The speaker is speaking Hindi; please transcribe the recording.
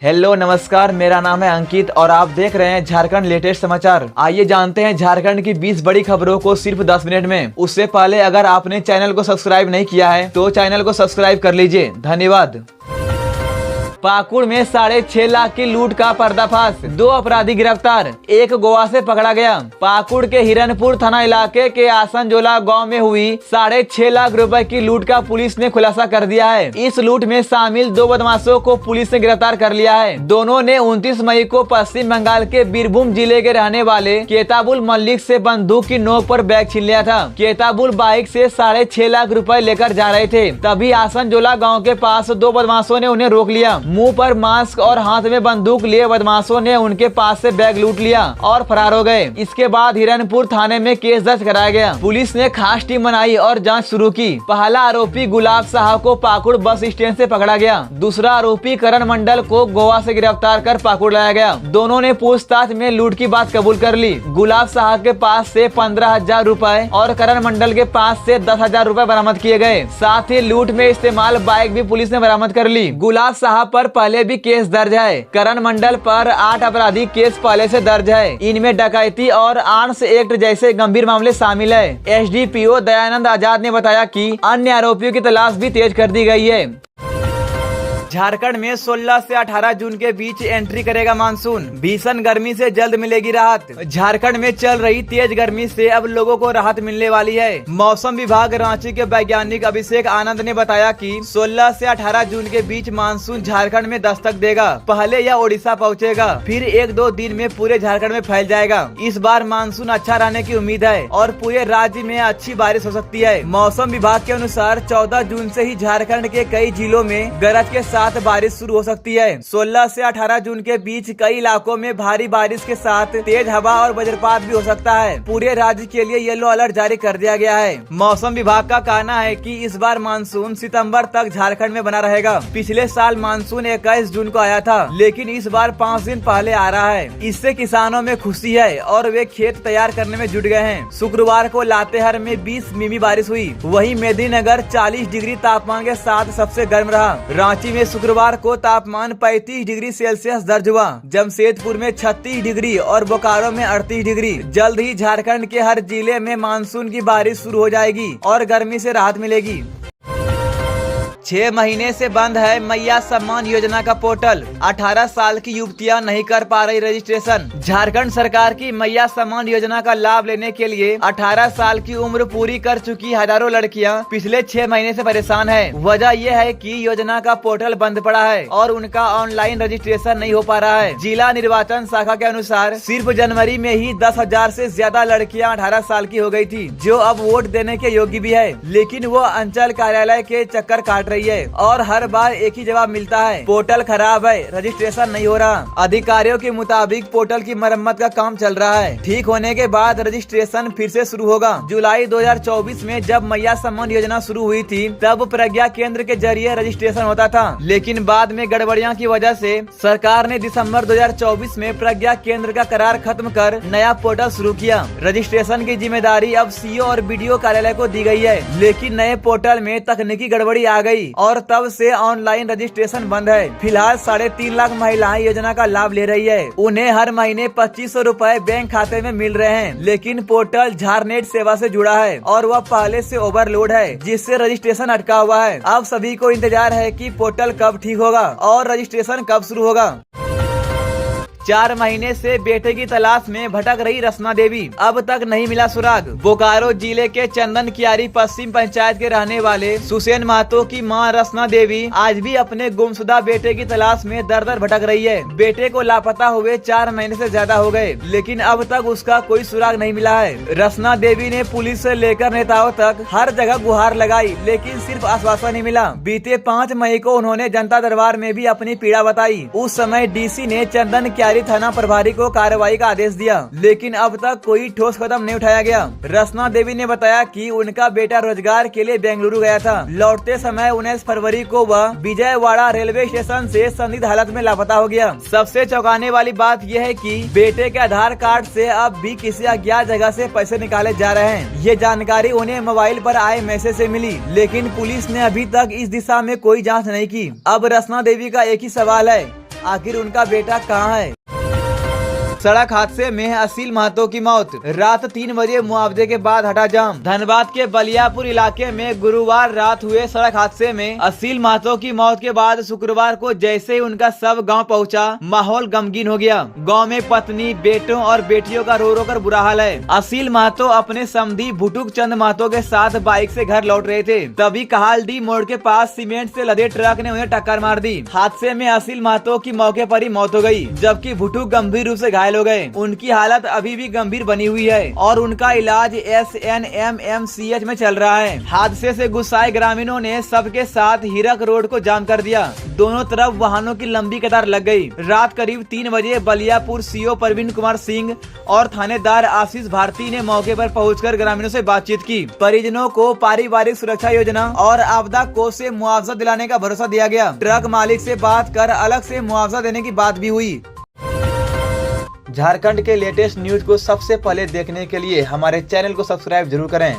हेलो नमस्कार, मेरा नाम है अंकित और आप देख रहे हैं झारखंड लेटेस्ट समाचार। आइए जानते हैं झारखंड की 20 बड़ी खबरों को सिर्फ 10 मिनट में। उससे पहले अगर आपने चैनल को सब्सक्राइब नहीं किया है तो चैनल को सब्सक्राइब कर लीजिए। धन्यवाद। पाकुड़ में 6.5 लाख की लूट का पर्दाफाश, 2 अपराधी गिरफ्तार, 1 गोवा से पकड़ा गया। पाकुड़ के हिरनपुर थाना इलाके के आसनजोला गांव में हुई 6.5 लाख रुपए की लूट का पुलिस ने खुलासा कर दिया है। इस लूट में शामिल 2 बदमाशों को पुलिस ने गिरफ्तार कर लिया है। दोनों ने 29 मई को पश्चिम बंगाल के बीरभूम जिले के रहने वाले केताबुल मल्लिक से बंदूक की नोक पर बैग छीन लिया था। केताबुल बाइक से 6.5 लाख रुपए लेकर जा रहे थे, तभी आसनजोला गाँव के पास 2 बदमाशों ने उन्हें रोक लिया। मुंह पर मास्क और हाथ में बंदूक लिए बदमाशों ने उनके पास से बैग लूट लिया और फरार हो गए। इसके बाद हिरनपुर थाने में केस दर्ज कराया गया। पुलिस ने खास टीम बनाई और जांच शुरू की। पहला आरोपी गुलाब साहब को पाकुड़ बस स्टैंड से पकड़ा गया। दूसरा आरोपी करण मंडल को गोवा से गिरफ्तार कर पाकुड़ लाया गया। दोनों ने पूछताछ में लूट की बात कबूल कर ली। गुलाब साहब के पास से 15,000 रुपए और करण मंडल के पास से 10,000 रुपए बरामद किए गए। साथ ही लूट में इस्तेमाल बाइक भी पुलिस ने बरामद कर ली। गुलाब साहब पर पहले भी केस दर्ज है। करण मंडल पर 8 आपराधिक केस पहले से दर्ज है। इनमें डकैती और आर्म्स एक्ट जैसे गंभीर मामले शामिल है। एसडीपीओ दयानंद आजाद ने बताया कि अन्य आरोपियों की तलाश भी तेज कर दी गई है। झारखंड में 16 से 18 जून के बीच एंट्री करेगा मानसून। भीषण गर्मी से जल्द मिलेगी राहत। झारखंड में चल रही तेज गर्मी से अब लोगों को राहत मिलने वाली है। मौसम विभाग रांची के वैज्ञानिक अभिषेक आनंद ने बताया कि 16 से 18 जून के बीच मानसून झारखंड में दस्तक देगा। पहले यह ओडिशा पहुंचेगा, फिर 1-2 दिन में पूरे झारखंड में फैल जाएगा। इस बार मानसून अच्छा रहने की उम्मीद है और पूरे राज्य में अच्छी बारिश हो सकती है। मौसम विभाग के अनुसार 14 जून से ही झारखंड के कई जिलों में गरज के साथ बारिश शुरू हो सकती है। 16 से 18 जून के बीच कई इलाकों में भारी बारिश के साथ तेज हवा और वज्रपात भी हो सकता है। पूरे राज्य के लिए येलो अलर्ट जारी कर दिया गया है। मौसम विभाग का कहना है कि इस बार मानसून सितंबर तक झारखंड में बना रहेगा। पिछले साल मानसून 21 जून को आया था, लेकिन इस बार 5 दिन पहले आ रहा है। इससे किसानों में खुशी है और वे खेत तैयार करने में जुट गए हैं। शुक्रवार को लातेहार में 20 मिमी बारिश हुई। वहीं मेदिनीनगर 40 डिग्री तापमान के साथ सबसे गर्म रहा। रांची में शुक्रवार को तापमान 35 डिग्री सेल्सियस दर्ज हुआ। जमशेदपुर में 36 डिग्री और बोकारो में 38 डिग्री। जल्द ही झारखंड के हर जिले में मानसून की बारिश शुरू हो जाएगी और गर्मी से राहत मिलेगी। 6 महीने से बंद है मैया सम्मान योजना का पोर्टल। 18 साल की युवतियां नहीं कर पा रही रजिस्ट्रेशन। झारखंड सरकार की मैया सम्मान योजना का लाभ लेने के लिए 18 साल की उम्र पूरी कर चुकी हजारों लड़कियां पिछले 6 महीने से परेशान है। वजह यह है कि योजना का पोर्टल बंद पड़ा है और उनका ऑनलाइन रजिस्ट्रेशन नहीं हो पा रहा है। जिला निर्वाचन शाखा के अनुसार सिर्फ जनवरी में ही 10,000 से ज्यादा लड़कियां 18 साल की हो गयी थी, जो अब वोट देने के योग्य भी है, लेकिन वो अंचल कार्यालय के चक्कर काट रही है और हर बार एक ही जवाब मिलता है, पोर्टल खराब है, रजिस्ट्रेशन नहीं हो रहा। अधिकारियों के मुताबिक पोर्टल की मरम्मत का काम चल रहा है। ठीक होने के बाद रजिस्ट्रेशन फिर से शुरू होगा। जुलाई 2024 में जब मैया सम्मान योजना शुरू हुई थी, तब प्रज्ञा केंद्र के जरिए रजिस्ट्रेशन होता था, लेकिन बाद में गड़बड़ियां की वजह से सरकार ने दिसंबर 2024 में प्रज्ञा केंद्र का करार खत्म कर नया पोर्टल शुरू किया। रजिस्ट्रेशन की जिम्मेदारी अब सीओ और बीडीओ कार्यालय को दी गई है, लेकिन नए पोर्टल में तकनीकी गड़बड़ी आ गई और तब से ऑनलाइन रजिस्ट्रेशन बंद है। फिलहाल 3.5 लाख महिलाएं योजना का लाभ ले रही है। उन्हें हर महीने 2500 रुपए बैंक खाते में मिल रहे हैं, लेकिन पोर्टल झारनेट सेवा से जुड़ा है और वह पहले से ओवरलोड है, जिससे रजिस्ट्रेशन अटका हुआ है। अब सभी को इंतजार है कि पोर्टल कब ठीक होगा और रजिस्ट्रेशन कब शुरू होगा। 4 महीने से बेटे की तलाश में भटक रही रसना देवी, अब तक नहीं मिला सुराग। बोकारो जिले के चंदन कियारी पश्चिम पंचायत के रहने वाले सुसेन महतो की मां रसना देवी आज भी अपने गुमशुदा बेटे की तलाश में दर दर भटक रही है। बेटे को लापता हुए 4 महीने से ज्यादा हो गए, लेकिन अब तक उसका कोई सुराग नहीं मिला है। रसना देवी ने पुलिस से लेकर नेताओं तक हर जगह गुहार लगाई, लेकिन सिर्फ आश्वासन नहीं मिला। बीते 5 मई को उन्होंने जनता दरबार में भी अपनी पीड़ा बताई। उस समय डीसी ने चंदन कियारी थाना प्रभारी को कार्रवाई का आदेश दिया, लेकिन अब तक कोई ठोस कदम नहीं उठाया गया। रसना देवी ने बताया कि उनका बेटा रोजगार के लिए बेंगलुरु गया था। लौटते समय 19 फरवरी को वह विजयवाड़ा रेलवे स्टेशन से संदिग्ध हालत में लापता हो गया। सबसे चौंकाने वाली बात यह है कि बेटे के आधार कार्ड से अब भी किसी अज्ञात जगह से पैसे निकाले जा रहे हैं। ये जानकारी उन्हें मोबाइल पर आए मैसेज से मिली, लेकिन पुलिस ने अभी तक इस दिशा में कोई जाँच नहीं की। अब रसना देवी का एक ही सवाल है, आखिर उनका बेटा कहाँ है। सड़क हादसे में असील महतो की मौत, रात 3 बजे मुआवजे के बाद हटा जाम। धनबाद के बलियापुर इलाके में गुरुवार रात हुए सड़क हादसे में असील महतो की मौत के बाद शुक्रवार को जैसे ही उनका शव गांव पहुंचा, माहौल गमगीन हो गया। गांव में पत्नी, बेटों और बेटियों का रो रो कर बुरा हाल है। असील महतो अपने समधी भुटुक चंद महतो के साथ बाइक से घर लौट रहे थे, तभी कहालडी मोड़ के पास सीमेंट से लदे ट्रक ने उन्हें टक्कर मार दी। हादसे में असील महतो की मौके पर ही मौत हो गयी, जबकि भुटुक गंभीर रूप से घायल हो गए। उनकी हालत अभी भी गंभीर बनी हुई है और उनका इलाज SNMMCH में चल रहा है। हादसे से गुस्साए ग्रामीणों ने सबके साथ हीरक रोड को जाम कर दिया। दोनों तरफ वाहनों की लंबी कतार लग गई। रात करीब 3 बजे बलियापुर CO प्रवीण कुमार सिंह और थानेदार आशीष भारती ने मौके पर पहुंचकर ग्रामीणों से बातचीत की। परिजनों को पारिवारिक सुरक्षा योजना और आपदा कोष से मुआवजा दिलाने का भरोसा दिया गया। ट्रक मालिक से बात कर अलग से मुआवजा देने की बात भी हुई। झारखंड के लेटेस्ट न्यूज को सबसे पहले देखने के लिए हमारे चैनल को सब्सक्राइब जरूर करें।